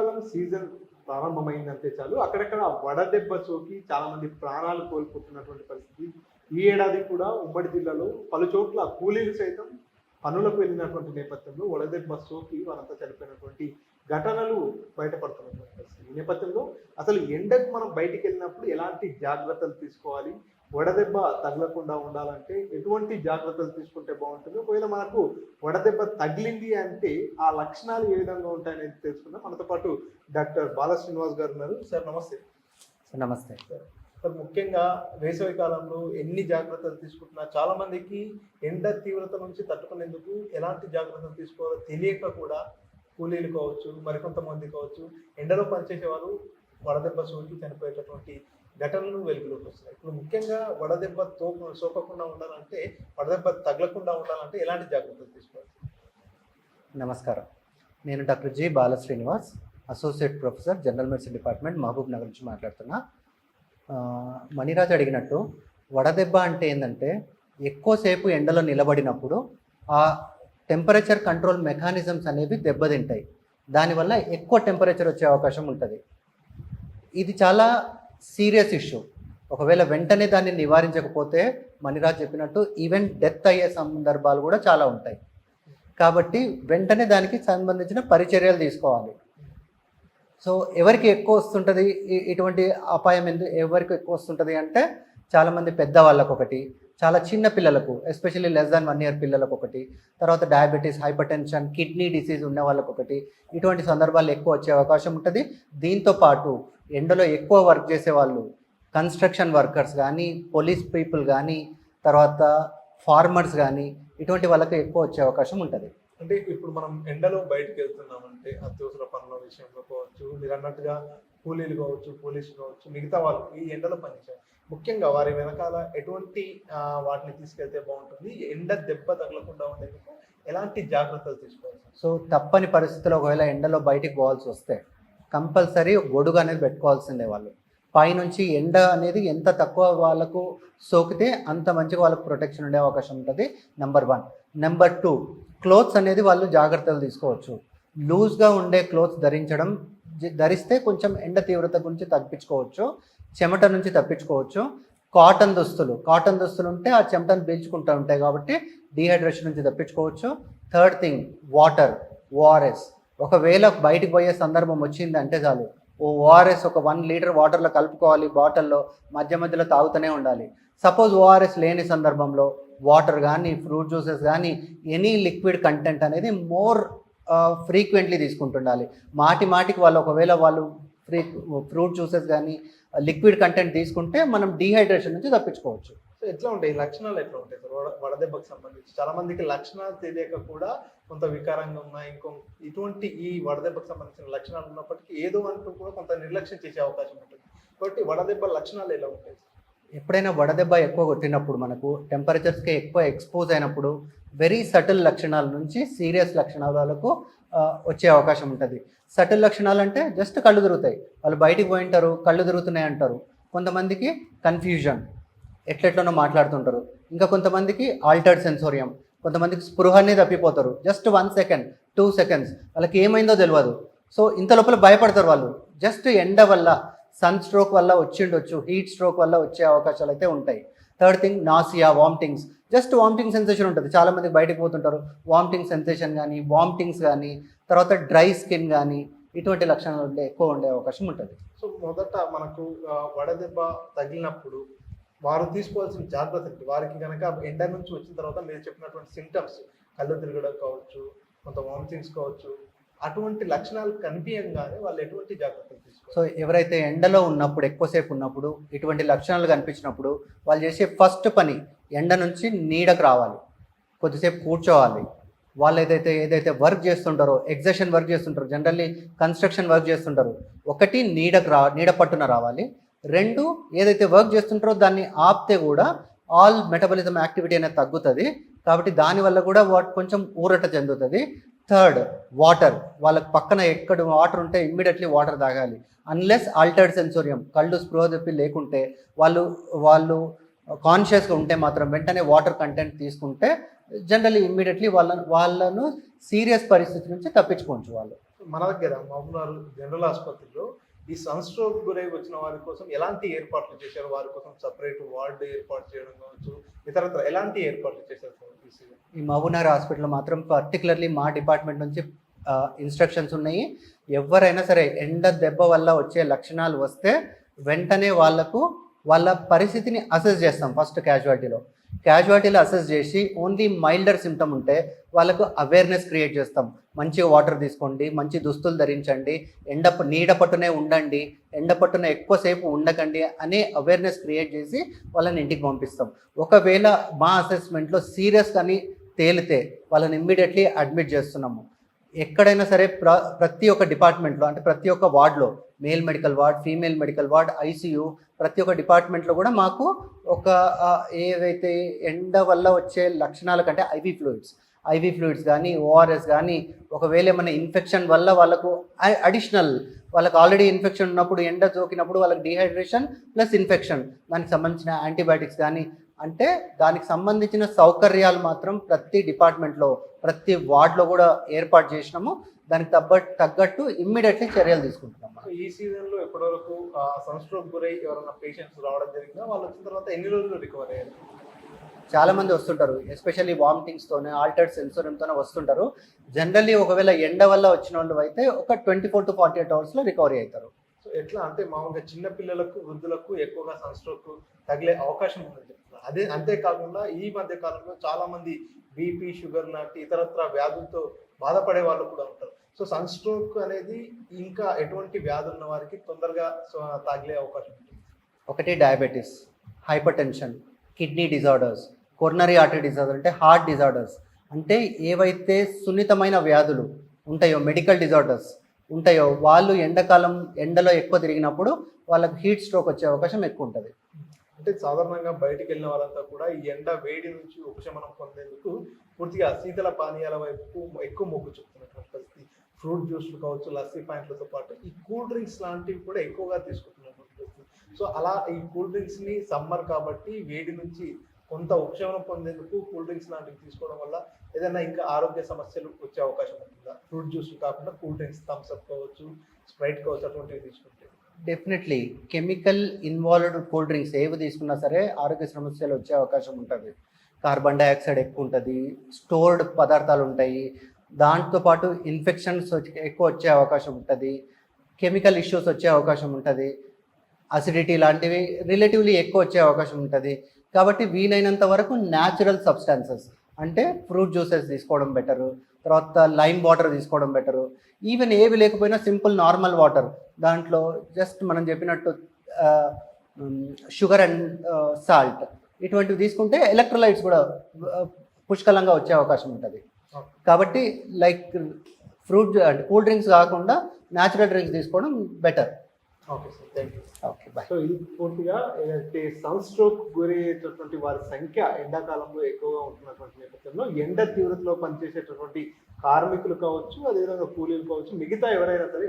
వేసవికాలం సీజన్ ప్రారంభమైందంటే చాలు అక్కడక్కడ వడదెబ్బ సోకి చాలా మంది ప్రాణాలు కోల్పోతున్నటువంటి పరిస్థితి. ఈ ఏడాది కూడా ఉమ్మడి జిల్లాలో పలు చోట్ల కూలీలు సైతం పనులకు వెళ్ళినటువంటి నేపథ్యంలో వడదెబ్బ సోకి వారంతా చనిపోయినటువంటి ఘటనలు బయటపడుతున్నటువంటి పరిస్థితి. ఈ నేపథ్యంలో అసలు ఎండకు మనం బయటికి వెళ్ళినప్పుడు ఎలాంటి జాగ్రత్తలు తీసుకోవాలి, వడదెబ్బ తగలకుండా ఉండాలంటే ఎటువంటి జాగ్రత్తలు తీసుకుంటే బాగుంటుంది, ఒకవేళ మనకు వడదెబ్బ తగిలింది అంటే ఆ లక్షణాలు ఏ విధంగా ఉంటాయనేది తెలుసుకుందాం. మనతో పాటు డాక్టర్ బాల శ్రీనివాస్ గారు ఉన్నారు. సార్ నమస్తే. నమస్తే సార్, ముఖ్యంగా వేసవి కాలంలో ఎన్ని జాగ్రత్తలు తీసుకుంటున్నా చాలా మందికి ఎండ తీవ్రత నుంచి తట్టుకునేందుకు ఎలాంటి జాగ్రత్తలు తీసుకోవాలో తెలియక కూడా కూలీలు కావచ్చు, మరికొంతమంది కావచ్చు, ఎండలో పనిచేసే వాళ్ళు వడదెబ్బ సోకి చనిపోయేటటువంటి ఘటనలు వెలుగులోకి వస్తున్నాయి. ఇప్పుడు ముఖ్యంగా వడదెబ్బ సోకకుండా ఉండాలంటే, వడదెబ్బ తగలకుండా ఉండాలంటే ఎలాంటి జాగ్రత్తలు తీసుకోవాలి? నమస్కారం. నేను doctor G Bala Srinivas, associate professor, general medicine department, Mahabub Nagar నుంచి మాట్లాడుతున్నా. మణిరాజ్ అడిగినట్టు వడదెబ్బ అంటే ఏంటంటే ఎక్కువసేపు ఎండలో నిలబడినప్పుడు ఆ టెంపరేచర్ కంట్రోల్ మెకానిజమ్స్ అనేవి దెబ్బతింటాయి. దానివల్ల ఎక్కువ టెంపరేచర్ వచ్చే అవకాశం ఉంటుంది. ఇది చాలా సీరియస్ ఇష్యూ. ఒకవేళ వెంటనే దాన్ని నివారించకపోతే మణిరాజ్ చెప్పినట్టు ఈవెన్ డెత్ అయ్యే సందర్భాలు కూడా చాలా ఉంటాయి. కాబట్టి వెంటనే దానికి సంబంధించిన పరిచర్యలు తీసుకోవాలి. సో ఎవరికి ఎక్కువ వస్తుంటుంది ఇటువంటి అపాయం, ఎవరికి ఎక్కువ వస్తుంటుంది అంటే చాలామంది పెద్దవాళ్ళకు ఒకటి, చాలా చిన్న పిల్లలకు ఎస్పెషల్లీ లెస్ దాన్ 1 year పిల్లలకు ఒకటి, తర్వాత diabetes, hyper tension, kidney disease ఉన్న వాళ్ళకు ఒకటి, ఇటువంటి సందర్భాలు ఎక్కువ వచ్చే అవకాశం ఉంటుంది. దీంతో పాటు ఎండలో ఎక్కువ వర్క్ చేసే వాళ్ళు, కన్స్ట్రక్షన్ వర్కర్స్ కానీ, పోలీస్ పీపుల్ కానీ, తర్వాత ఫార్మర్స్ కానీ, ఇటువంటి వాళ్ళకి ఎక్కువ వచ్చే అవకాశం ఉంటుంది. అంటే ఇప్పుడు మనం ఎండలో బయటకు వెళ్తున్నామంటే అత్యవసర పనుల విషయంలో కావచ్చు, మీరు అన్నట్టుగా కూలీలు కావచ్చు, పోలీసులు కావచ్చు, మిగతా వాళ్ళు ఈ ఎండలో పనిచేయాలి. ముఖ్యంగా వారి వెనకాల ఎటువంటి వాటిని తీసుకెళ్తే బాగుంటుంది, ఎండ దెబ్బ తగలకుండా ఉండేందుకు ఎలాంటి జాగ్రత్తలు తీసుకోవాలి? సో తప్పని పరిస్థితుల్లో ఒకవేళ ఎండలో బయటికి పోవాల్సి వస్తే కంపల్సరీ గొడుగు అనేది పెట్టుకోవాల్సిందే. వాళ్ళు పైనుంచి ఎండ అనేది ఎంత తక్కువ వాళ్ళకు సోకితే అంత మంచిగా వాళ్ళకు ప్రొటెక్షన్ ఉండే అవకాశం ఉంటుంది. నెంబర్ 1. నెంబర్ 2, క్లోత్స్ అనేది వాళ్ళు జాగ్రత్తలు తీసుకోవచ్చు. లూజ్గా ఉండే క్లోత్స్ ధరిస్తే కొంచెం ఎండ తీవ్రత గురించి తప్పించుకోవచ్చు, చెమట నుంచి తప్పించుకోవచ్చు. కాటన్ దుస్తులు ఉంటే ఆ చెమటను పీల్చుకుంటూ ఉంటాయి కాబట్టి డీహైడ్రేషన్ నుంచి తప్పించుకోవచ్చు. Third thing, water, ORS. ఒకవేళ బయటికి పోయే సందర్భం వచ్చింది అంటే చాలు ఓఆర్ఎస్ ఒక 1 liter వాటర్లో కలుపుకోవాలి, బాటిల్లో మధ్య మధ్యలో తాగుతూనే ఉండాలి. సపోజ్ ఓఆర్ఎస్ లేని సందర్భంలో వాటర్ కానీ, ఫ్రూట్ జ్యూసెస్ కానీ, ఎనీ లిక్విడ్ కంటెంట్ అనేది మోర్ ఫ్రీక్వెంట్లీ తీసుకుంటుండాలి. మాటికి ఒకవేళ వాళ్ళు ఫ్రూట్ జ్యూసెస్ కానీ లిక్విడ్ కంటెంట్ తీసుకుంటే మనం డీహైడ్రేషన్ నుంచి తప్పించుకోవచ్చు. సో ఎట్లా ఉంటాయి లక్షణాలు, ఎట్లా ఉంటాయి సార్ వడదెబ్బకు సంబంధించి? చాలా మందికి లక్షణాలు తెలియక కూడా కొంత వికారంగా ఉన్నాయి, ఇటువంటి ఈ వడదెబ్బకు సంబంధించిన లక్షణాలు ఉన్నప్పటికీ ఏదో అంటూ కూడా కొంత నిర్లక్ష్యం చేసే అవకాశం ఉంటుంది. కాబట్టి వడదెబ్బ లక్షణాలు ఎలా ఉంటాయి? ఎప్పుడైనా వడదెబ్బ ఎక్కువ కొట్టినప్పుడు, మనకు టెంపరేచర్స్కి ఎక్కువ ఎక్స్పోజ్ అయినప్పుడు వెరీ సటిల్ లక్షణాల నుంచి సీరియస్ లక్షణాల వరకు వచ్చే అవకాశం ఉంటుంది. సటిల్ లక్షణాలు అంటే జస్ట్ కళ్ళు తిరుగుతాయి, వాళ్ళు బయటికి పోయింటారు, కళ్ళు తిరుగుతున్నాయి అంటారు. కొంతమందికి కన్ఫ్యూజన్, ఎట్లెట్లనో మాట్లాడుతుంటారు. ఇంకా కొంతమందికి ఆల్టర్డ్ సెన్సోరియం, కొంతమందికి స్పృహనే తప్పిపోతారు. జస్ట్ 1 second 2 seconds వాళ్ళకి ఏమైందో తెలియదు. సో ఇంత లోపల భయపడతారు వాళ్ళు. జస్ట్ ఎండ వల్ల, సన్ స్ట్రోక్ వల్ల వచ్చిండొచ్చు, హీట్ స్ట్రోక్ వల్ల వచ్చే అవకాశాలు అయితే ఉంటాయి. Third thing, nausea, vomitings. Just vomiting sensation ఉంటుంది. చాలామంది బయటకు పోతుంటారు, వామిటింగ్ సెన్సేషన్ కానీ, వామిటింగ్స్ కానీ, తర్వాత డ్రై స్కిన్ కానీ, ఇటువంటి లక్షణాలు ఎక్కువ ఉండే అవకాశం ఉంటుంది. సో మొదట మనకు వడదెబ్బ తగిలినప్పుడు వారు తీసుకోవాల్సిన జాగ్రత్తలు, వారికి కనుక ఎండ నుంచి వచ్చిన తర్వాత మీరు చెప్పినటువంటి సింటమ్స్, కళ్ళు తిరగడం కావచ్చు, కొంత వామిటింగ్స్ కావచ్చు, అటువంటి లక్షణాలు కనిపించగానే వాళ్ళు ఎటువంటి జాగ్రత్తలు తీసుకోవాలి? సో ఎవరైతే ఎండలో ఉన్నప్పుడు, ఎక్కువసేపు ఉన్నప్పుడు, ఇటువంటి లక్షణాలు కనిపించినప్పుడు వాళ్ళు చేసే ఫస్ట్ పని ఎండ నుంచి నీడకు రావాలి, కొద్దిసేపు కూర్చోవాలి. వాళ్ళు ఏదైతే వర్క్ చేస్తుంటారో, ఎగ్జర్షన్ వర్క్ చేస్తుంటారో, జనరల్లీ కన్స్ట్రక్షన్ వర్క్ చేస్తుంటారు, ఒకటి నీడ పట్టున రావాలి. 2, ఏదైతే వర్క్ చేస్తుంటారో దాన్ని ఆపితే కూడా ఆల్ మెటబాలిజం యాక్టివిటీ అనేది తగ్గుతుంది. కాబట్టి దానివల్ల కూడా కొంచెం ఊరట చెందుతుంది. Third, water. వాళ్ళకి పక్కన ఎక్కడ వాటర్ ఉంటే ఇమ్మీడియట్లీ వాటర్ తాగాలి. అన్లెస్ ఆల్టర్డ్ సెన్సోరియం, కళ్ళు స్పృహ తప్పి లేకుంటే, వాళ్ళు కాన్షియస్గా ఉంటే మాత్రం వెంటనే వాటర్ కంటెంట్ తీసుకుంటే జనరల్లీ ఇమ్మీడియట్లీ వాళ్ళను సీరియస్ పరిస్థితి నుంచి తప్పించుకోవచ్చు వాళ్ళు. మన దగ్గర మహబూబ్నగర్ జనరల్ ఆసుపత్రిలో ఈ సన్ స్ట్రోక్ గురై వచ్చిన వారి కోసం ఎలాంటి ఏర్పాట్లు చేశారు? వారి కోసం సపరేట్ వార్డు ఏర్పాటు చేయడం కావచ్చు, ఇతరత్ర ఎలాంటి ఏర్పాట్లు చేశారు సార్? ఈ మహబూబ్నగర్ హాస్పిటల్లో మాత్రం పర్టికులర్లీ మా డిపార్ట్మెంట్ నుంచి ఇన్స్ట్రక్షన్స్ ఉన్నాయి. ఎవరైనా సరే ఎండ దెబ్బ వల్ల వచ్చే లక్షణాలు వస్తే వెంటనే వాళ్ళ పరిస్థితిని అసెస్ చేస్తాం. ఫస్ట్ క్యాజువాలిటీలో అసెస్ చేసి ఓన్లీ మైల్డర్ సిమ్టమ్ ఉంటే వాళ్ళకు అవేర్నెస్ క్రియేట్ చేస్తాం. మంచిగా వాటర్ తీసుకోండి, మంచి దుస్తులు ధరించండి, నీడ పట్టునే ఉండండి, ఎండ పట్టున ఎక్కువసేపు ఉండకండి అనే అవేర్నెస్ క్రియేట్ చేసి వాళ్ళని ఇంటికి పంపిస్తాం. ఒకవేళ మా అసెస్మెంట్లో సీరియస్ కానీ తేలితే వాళ్ళని ఇమ్మీడియట్లీ అడ్మిట్ చేస్తున్నాము. ఎక్కడైనా సరే ప్రతి ఒక్క డిపార్ట్మెంట్లో అంటే ప్రతి ఒక్క వార్డులో male medical ward, female medical ward, ICU ప్రతి ఒక్క డిపార్ట్మెంట్లో కూడా మాకు ఒక ఏవైతే ఎండ వల్ల వచ్చే లక్షణాల కంటే ఐవీ ఫ్లూయిడ్స్ కానీ ఓఆర్ఎస్ కానీ ఒకవేళ ఏమైనా ఇన్ఫెక్షన్ వల్ల వాళ్ళకు అడిషనల్ వాళ్ళకి ఆల్రెడీ ఇన్ఫెక్షన్ ఉన్నప్పుడు ఎండ సోకినప్పుడు వాళ్ళకి డిహైడ్రేషన్ ప్లస్ ఇన్ఫెక్షన్ దానికి సంబంధించిన యాంటీబయాటిక్స్ కానీ అంటే దానికి సంబంధించిన సౌకర్యాలు మాత్రం ప్రతి డిపార్ట్మెంట్లో ప్రతి వార్డులో కూడా ఏర్పాటు చేసినాము. దానికి తగ్గట్టు ఇమ్మీడియట్లీ చర్యలు తీసుకుంటున్నాం. ఈ సీజన్లో ఎప్పటివరకు సన్ స్ట్రోక్ గురై ఎవరైనా పేషెంట్స్ రావడం జరిగిందా? వాళ్ళు వచ్చిన తర్వాత ఎన్ని రోజులు రికవర్ అయ్యారు? చాలా మంది వస్తుంటారు, ఎస్పెషల్లీ వామిటింగ్స్తోనే ఆల్టర్డ్ సెన్సోరియంతోనే వస్తుంటారు. జనరల్లీ ఒకవేళ ఎండ వల్ల వచ్చిన వాళ్ళు అయితే ఒక 24 to 48 అవర్స్లో రికవరీ అవుతారు. సో ఎట్లా అంటే మామూలుగా చిన్న పిల్లలకు, వృద్ధులకు ఎక్కువగా సన్ స్ట్రోక్ తగిలే అవకాశం ఉందని చెప్తున్నారు. అంతేకాకుండా ఈ మధ్య కాలంలో చాలా మంది బీపీ, షుగర్ లాంటి ఇతరత్ర వ్యాధులతో బాధపడే వాళ్ళు కూడా ఉంటారు. సో సన్ స్ట్రోక్ అనేది ఇంకా ఎటువంటి వ్యాధులు ఉన్న వారికి తొందరగా తగిలే అవకాశం ఉంటుంది? ఒకటి diabetes, hyper tension, kidney disorders, coronary artery disorder అంటే హార్ట్ డిజార్డర్స్ అంటే ఏవైతే సున్నితమైన వ్యాధులు ఉంటాయో, మెడికల్ డిజార్డర్స్ ఉంటాయో వాళ్ళు ఎండలో ఎక్కువ తిరిగినప్పుడు వాళ్ళకి హీట్ స్ట్రోక్ వచ్చే అవకాశం ఎక్కువ ఉంటుంది. అంటే సాధారణంగా బయటికి వెళ్ళిన వాళ్ళంతా కూడా ఈ ఎండ వేడి నుంచి ఉపశమనం పొందేందుకు పూర్తిగా శీతల పానీయాల వైపు ఎక్కువ మొగ్గు చూపుతున్నటువంటి పరిస్థితి. ఫ్రూట్ జ్యూస్లు కావచ్చు, లస్సీ పాయింట్లతో పాటు ఈ కూల్ డ్రింక్స్ లాంటివి కూడా ఎక్కువగా తీసుకుంటున్నటువంటి పరిస్థితి. సో అలా ఈ కూల్ డ్రింక్స్ని సమ్మర్ కాబట్టి వేడి నుంచి కొంత ఉపశమనం పొందేందుకు కూల్ డ్రింక్స్ లాంటివి తీసుకోవడం వల్ల ఏదైనా ఇంకా ఆరోగ్య సమస్యలు వచ్చే అవకాశం ఉంటుందా? ఫ్రూట్ జ్యూస్లు కాకుండా కూల్ డ్రింక్స్, థమ్స్ అప్ కావచ్చు, స్ప్రైట్ కావచ్చు, అటువంటివి తీసుకుంటే definitely chemical involved cool drinks ఏవి తీసుకున్నా సరే ఆరోగ్య సమస్యలు వచ్చే అవకాశం ఉంటుంది. కార్బన్ డైఆక్సైడ్ ఎక్కువ ఉంటుంది, స్టోర్డ్ పదార్థాలు ఉంటాయి, దాంతోపాటు ఇన్ఫెక్షన్స్ ఎక్కువ వచ్చే అవకాశం ఉంటుంది, కెమికల్ ఇష్యూస్ వచ్చే అవకాశం ఉంటుంది, అసిడిటీ లాంటివి రిలేటివ్లీ ఎక్కువ వచ్చే అవకాశం ఉంటుంది. కాబట్టి వీలైనంత వరకు న్యాచురల్ సబ్స్టాన్సెస్ అంటే ఫ్రూట్ జ్యూసెస్ తీసుకోవడం బెటరు, తర్వాత లైమ్ వాటర్ తీసుకోవడం బెటరు. ఈవెన్ ఏవి లేకపోయినా సింపుల్ నార్మల్ వాటర్, దాంట్లో జస్ట్ మనం చెప్పినట్టు షుగర్ అండ్ సాల్ట్ ఇటువంటివి తీసుకుంటే ఎలక్ట్రోలైట్స్ కూడా పుష్కలంగా వచ్చే అవకాశం ఉంటుంది. కాబట్టి లైక్ ఫ్రూట్ అంటే కూల్ డ్రింక్స్ కాకుండా న్యాచురల్ డ్రింక్స్ తీసుకోవడం better. Okay sir, thank you. Okay, bye. So ఇది పూర్తిగా ఏదైతే సన్ స్ట్రోక్ గురయ్యేటటువంటి వారి సంఖ్య ఎండాకాలంలో ఎక్కువగా ఉంటున్నటువంటి నేపథ్యంలో ఎండ తీవ్రతలో పనిచేసేటటువంటి కార్మికులు కావచ్చు, అదేవిధంగా కూలీలు కావచ్చు, మిగతా ఎవరైనా సరే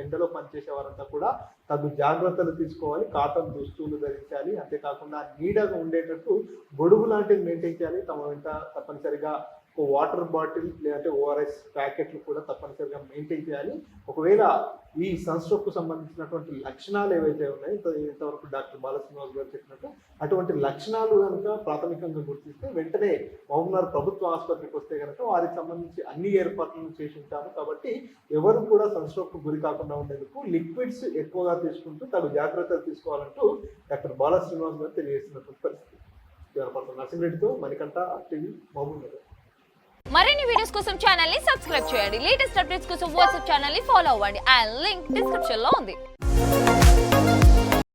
ఎండలో పనిచేసే వారంతా కూడా తగు జాగ్రత్తలు తీసుకోవాలి. కాటన్ దుస్తులు ధరించాలి. అంతేకాకుండా నీడగా ఉండేటట్టు గొడుగు లాంటివి మెయింటైన్ చేయాలి. తమ వెంట తప్పనిసరిగా వాటర్ బాటిల్ లేదంటే ఓఆర్ఎస్ ప్యాకెట్లు కూడా తప్పనిసరిగా మెయింటైన్ చేయాలి. ఒకవేళ ఈ సన్ స్ట్రోక్ కు సంబంధించినటువంటి లక్షణాలు ఏవైతే ఉన్నాయో ఇంతవరకు డాక్టర్ బాలశ్రీనివాస్ గారు చెప్పినట్టు అటువంటి లక్షణాలు కనుక ప్రాథమికంగా గుర్తిస్తే వెంటనే మహబూబ్నగర్ ప్రభుత్వ ఆసుపత్రికి వస్తే కనుక వారికి సంబంధించి అన్ని ఏర్పాట్లను చేసి ఉంటారు. కాబట్టి ఎవరు కూడా సన్ స్ట్రోక్ కు గురి కాకుండా ఉండేందుకు లిక్విడ్స్ ఎక్కువగా తీసుకుంటూ తగు జాగ్రత్తలు తీసుకోవాలంటూ డాక్టర్ బాలశ్రీనివాస్ గారు తెలియజేసినటువంటి పరిస్థితి. నరసింహరెడ్డితో మణికంఠ, టీవీ, మహబూబ్నగర్. మరిన్ని వీడియోస్ కోసం ఛానల్ ని సబ్స్క్రైబ్ చేయండి. లేటెస్ట్ అప్డేట్స్ కోసం వాట్సాప్ ఛానల్ ని ఫాలో అవ్వండి. ఆ లింక్ డిస్క్రిప్షన్ లో ఉంది.